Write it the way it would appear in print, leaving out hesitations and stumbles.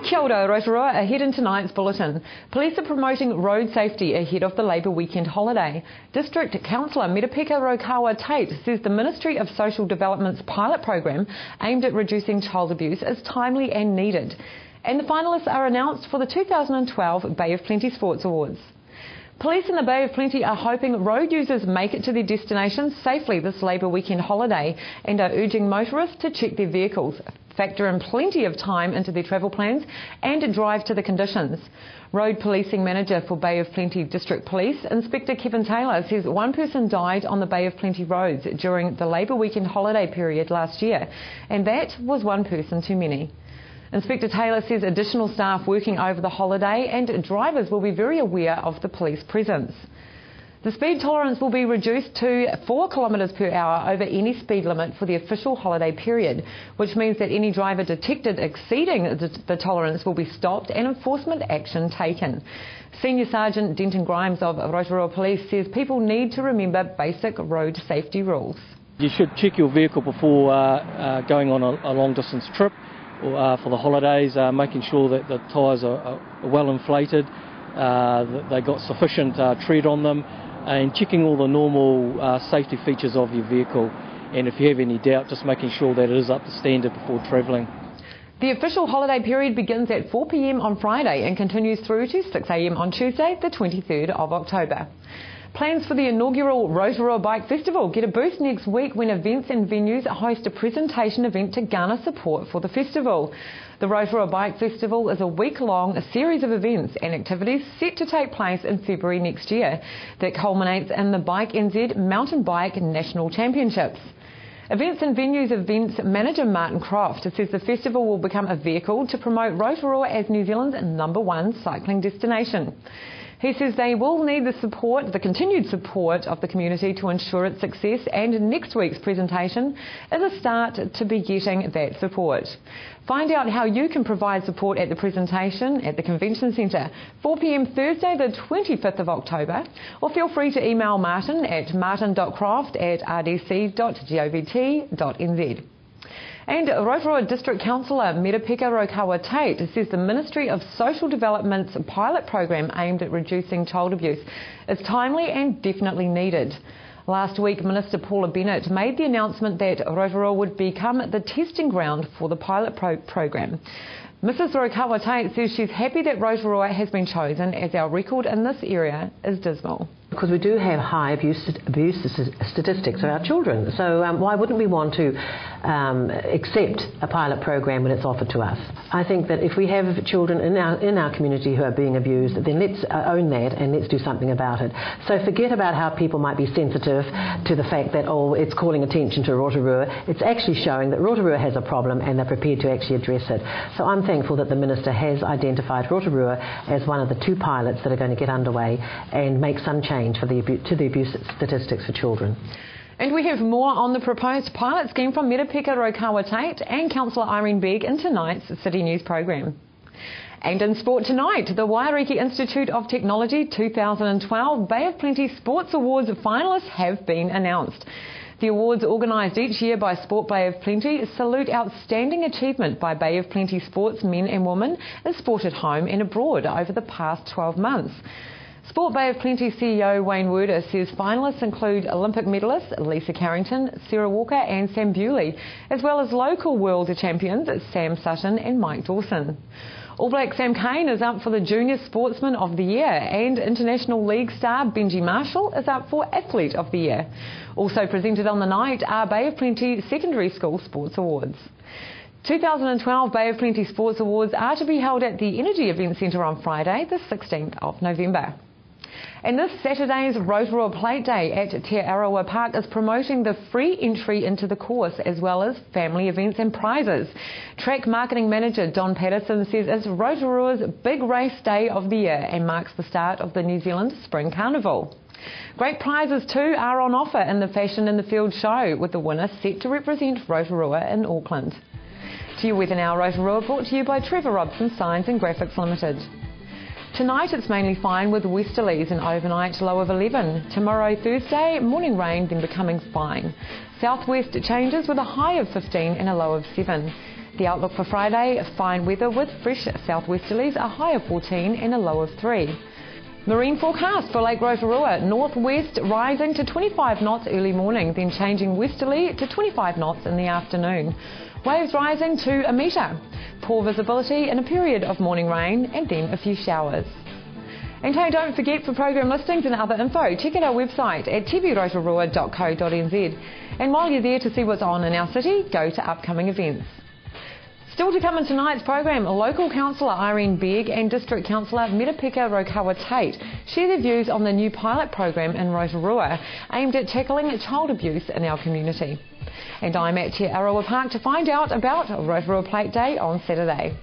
Kia ora, Rotorua. Ahead in tonight's bulletin. Police are promoting road safety ahead of the Labour weekend holiday. District Councillor Merapeka Raukawa-Tate says the Ministry of Social Development's pilot program aimed at reducing child abuse is timely and needed. And the finalists are announced for the 2012 Bay of Plenty Sports Awards. Police in the Bay of Plenty are hoping road users make it to their destinations safely this Labour weekend holiday and are urging motorists to check their vehicles, factor in plenty of time into their travel plans and drive to the conditions. Road Policing Manager for Bay of Plenty District Police, Inspector Kevin Taylor, says one person died on the Bay of Plenty roads during the Labour weekend holiday period last year, and that was one person too many. Inspector Taylor says additional staff working over the holiday and drivers will be very aware of the police presence. The speed tolerance will be reduced to 4 kilometres per hour over any speed limit for the official holiday period, which means that any driver detected exceeding the tolerance will be stopped and enforcement action taken. Senior Sergeant Denton Grimes of Rotorua Police says people need to remember basic road safety rules. You should check your vehicle before going on a long distance trip for the holidays, making sure that the tyres are well inflated, that they got sufficient tread on them, and checking all the normal safety features of your vehicle. And if you have any doubt, just making sure that it is up to standard before travelling. The official holiday period begins at 4 p.m. on Friday and continues through to 6 a.m. on Tuesday, the 23rd of October. Plans for the inaugural Rotorua Bike Festival get a boost next week when events and venues host a presentation event to garner support for the festival. The Rotorua Bike Festival is a week-long series of events and activities set to take place in February next year that culminates in the Bike NZ Mountain Bike National Championships. Events and Venues events manager Martin Croft says the festival will become a vehicle to promote Rotorua as New Zealand's #1 cycling destination. He says they will need the continued support of the community to ensure its success, and next week's presentation is a start to be getting that support. Find out how you can provide support at the presentation at the Convention Centre, 4 p.m. Thursday the 25th of October, or feel free to email Martin at martin.croft@rdc.govt.nz. And Rotorua District Councillor Merapeka Raukawa-Tate says the Ministry of Social Development's pilot program aimed at reducing child abuse is timely and definitely needed. Last week, Minister Paula Bennett made the announcement that Rotorua would become the testing ground for the pilot program. Mrs Raukawa-Tate says she's happy that Rotorua has been chosen as our record in this area is dismal. Because we do have high abuse statistics of our children, so why wouldn't we want to accept a pilot program when it's offered to us? I think that if we have children in our community who are being abused, then let's own that and let's do something about it. So forget about how people might be sensitive to the fact that, oh, it's calling attention to Rotorua. It's actually showing that Rotorua has a problem and they're prepared to actually address it. So I'm thankful that the Minister has identified Rotorua as one of the 2 pilots that are going to get underway and make some change to the abuse statistics for children. And we have more on the proposed pilot scheme from Merapeka Raukawa-Tate and Councillor Irene Begg in tonight's City News programme. And in sport tonight, the Waiariki Institute of Technology 2012 Bay of Plenty Sports Awards finalists have been announced. The awards, organised each year by Sport Bay of Plenty, salute outstanding achievement by Bay of Plenty sports men and women in sport at home and abroad over the past 12 months. Sport Bay of Plenty CEO Wayne Werder says finalists include Olympic medalists Lisa Carrington, Sarah Walker and Sam Bewley, as well as local world champions Sam Sutton and Mike Dawson. All Black Sam Cane is up for the Junior Sportsman of the Year, and International League star Benji Marshall is up for Athlete of the Year. Also presented on the night are Bay of Plenty Secondary School Sports Awards. 2012 Bay of Plenty Sports Awards are to be held at the Energy Event Centre on Friday, the 16th of November. And this Saturday's Rotorua Plate Day at Te Arawa Park is promoting the free entry into the course as well as family events and prizes. Track Marketing Manager Don Patterson says it's Rotorua's big race day of the year and marks the start of the New Zealand Spring Carnival. Great prizes too are on offer in the Fashion in the Field show, with the winner set to represent Rotorua in Auckland. To your Weather Now Rotorua, brought to you by Trevor Robson Signs and Graphics Limited. Tonight it's mainly fine with westerlies, an overnight low of 11. Tomorrow Thursday, morning rain then becoming fine. Southwest changes with a high of 15 and a low of 7. The outlook for Friday, fine weather with fresh southwesterlies, a high of 14 and a low of 3. Marine forecast for Lake Rotorua, northwest rising to 25 knots early morning, then changing westerly to 25 knots in the afternoon. Waves rising to a metre. Poor visibility in a period of morning rain and then a few showers. And hey, don't forget, for program listings and other info, check out our website at tvrotorua.co.nz. And while you're there to see what's on in our city, go to upcoming events. Still to come in tonight's program, local councillor Irene Begg and District Councillor Merapeka Raukawa-Tate share their views on the new pilot program in Rotorua aimed at tackling child abuse in our community. And I'm at Te Arawa Park to find out about Rotorua Plate Day on Saturday.